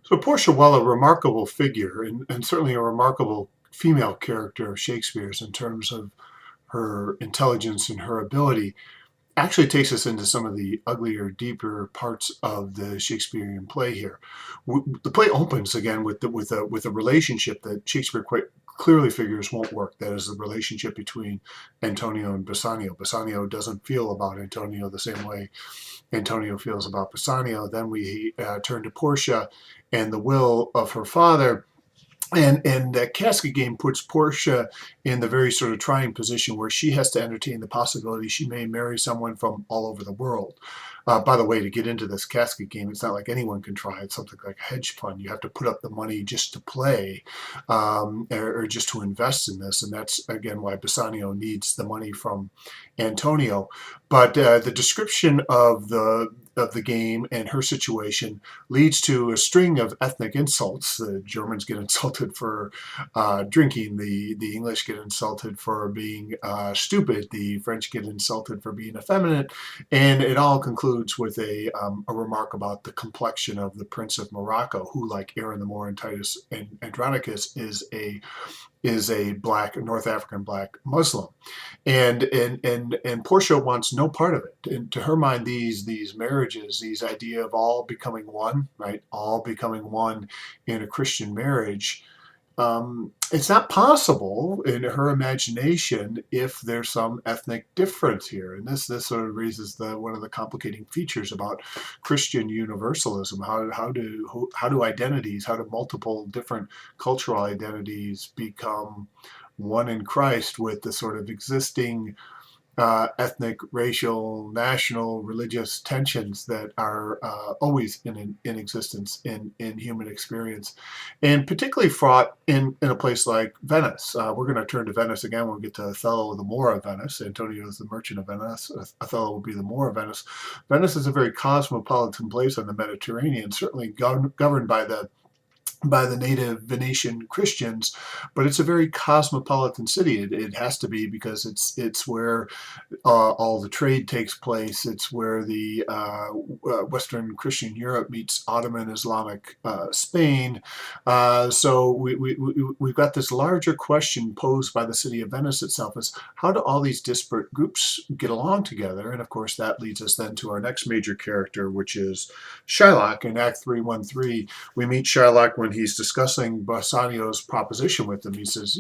So Portia, while a remarkable figure and certainly a remarkable female character of Shakespeare's in terms of her intelligence and her ability, actually takes us into some of the uglier, deeper parts of the Shakespearean play here. The play opens again with a relationship that Shakespeare quite clearly figures won't work. That is the relationship between Antonio and Bassanio. Bassanio doesn't feel about Antonio the same way Antonio feels about Bassanio. Then we turn to Portia and the will of her father. And that casket game puts Portia in the very sort of trying position where she has to entertain the possibility she may marry someone from all over the world. By the way, to get into this casket game, it's not like anyone can try. It's something like a hedge fund. You have to put up the money just to play, or just to invest in this. And that's, again, why Bassanio needs the money from Antonio. But the description of the game and her situation leads to a string of ethnic insults. The Germans get insulted for drinking. The English get insulted for being stupid. The French get insulted for being effeminate. And it all concludes with a remark about the complexion of the Prince of Morocco, who, like Aaron the Moor and Titus and Andronicus, is a black North African black Muslim, and Portia wants no part of it. And to her mind, these marriages, these idea of all becoming one, right, all becoming one in a Christian marriage, it's not possible in her imagination if there's some ethnic difference here. And this sort of raises one of the complicating features about Christian universalism. How do identities, how do multiple different cultural identities become one in Christ with the sort of existing ethnic, racial, national, religious tensions that are always in existence in human experience, and particularly fraught in a place like Venice. We're going to turn to Venice again when we get to Othello, the Moor of Venice. Antonio is the merchant of Venice. Othello will be the Moor of Venice. Venice is a very cosmopolitan place on the Mediterranean, certainly governed by the native Venetian Christians, but it's a very cosmopolitan city. It has to be because it's where all the trade takes place. It's where the Western Christian Europe meets Ottoman Islamic Spain. So we've got this larger question posed by the city of Venice itself: is how do all these disparate groups get along together? And of course, that leads us then to our next major character, which is Shylock. In Act 3:1-3, we meet Shylock when he's discussing Bassanio's proposition with him. He says,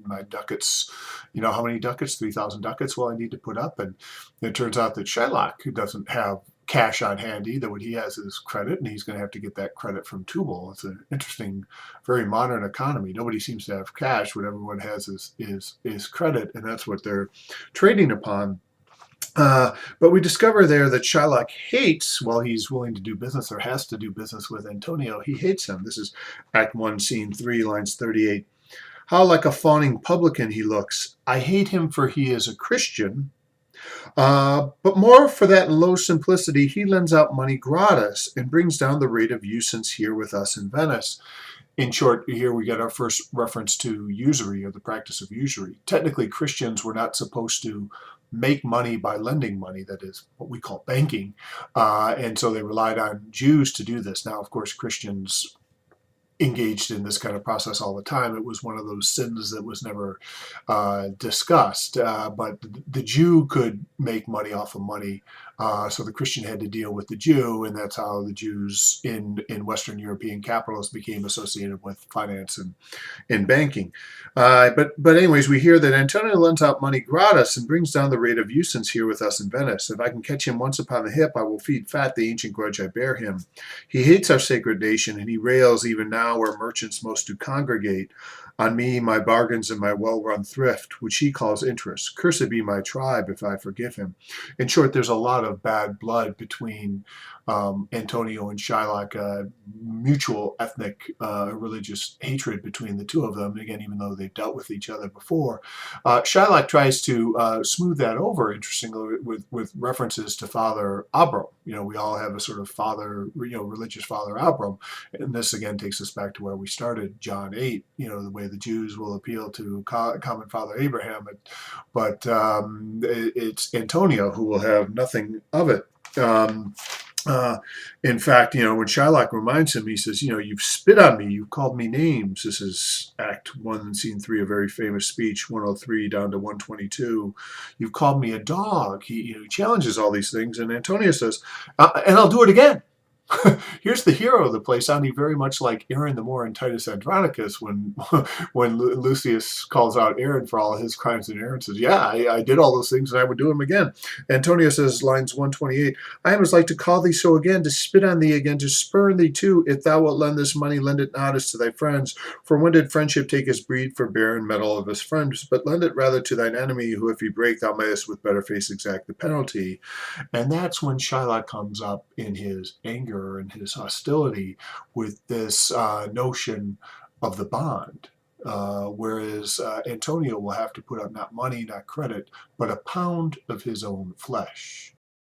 my ducats, how many ducats? 3,000 ducats. Well, I need to put up. And it turns out that Shylock, who doesn't have cash on hand either, what he has is credit, and he's going to have to get that credit from Tubal. It's an interesting, very modern economy. Nobody seems to have cash. What everyone has is credit, and that's what they're trading upon. But we discover there that Shylock hates, while he's willing to do business or has to do business with Antonio, he hates him. This is Act 1, Scene 3, lines 38. How like a fawning publican he looks. I hate him for he is a Christian. But more for that low simplicity, he lends out money gratis and brings down the rate of usance here with us in Venice. In short, here we get our first reference to usury, or the practice of usury. Technically, Christians were not supposed to make money by lending money, that is what we call banking, and so they relied on Jews to do this. Now, of course, Christians engaged in this kind of process all the time. It was one of those sins that was never discussed, but the Jew could make money off of money, so the Christian had to deal with the Jew, and that's how the Jews in Western European capitals became associated with finance and banking. But anyways, we hear that Antonio lends out money gratis and brings down the rate of usance here with us in Venice. If I can catch him once upon the hip, I will feed fat the ancient grudge I bear him. He hates our sacred nation, and he rails even now where merchants most do congregate. On me, my bargains, and my well-run thrift, which he calls interest. Cursed be my tribe if I forgive him. In short, there's a lot of bad blood between Antonio and Shylock, mutual ethnic religious hatred between the two of them. Again, even though they've dealt with each other before, Shylock tries to smooth that over, interestingly, with references to Father Abram. We all have a sort of father, religious Father Abram, and this again takes us back to where we started, John 8. The way the Jews will appeal to common Father Abraham, but it's Antonio who will have nothing of it. Uh, in fact, when Shylock reminds him, he says, you've spit on me, you've called me names. This is Act 1, Scene 3, a very famous speech, 103 down to 122. You've called me a dog. He challenges all these things, and Antonio says, and I'll do it again. Here's the hero of the play, sounding very much like Aaron the Moor in Titus Andronicus when Lucius calls out Aaron for all his crimes, and Aaron says, "Yeah, I did all those things, and I would do them again." Antonio says, lines 128, "I am as like to call thee so again, to spit on thee again, to spurn thee too. If thou wilt lend this money, lend it not as to thy friends. For when did friendship take his breed for barren metal of his friends? But lend it rather to thine enemy, who if he break, thou mayest with better face exact the penalty." And that's when Shylock comes up in his anger and his hostility with this notion of the bond. Whereas Antonio will have to put up not money, not credit, but a pound of his own flesh.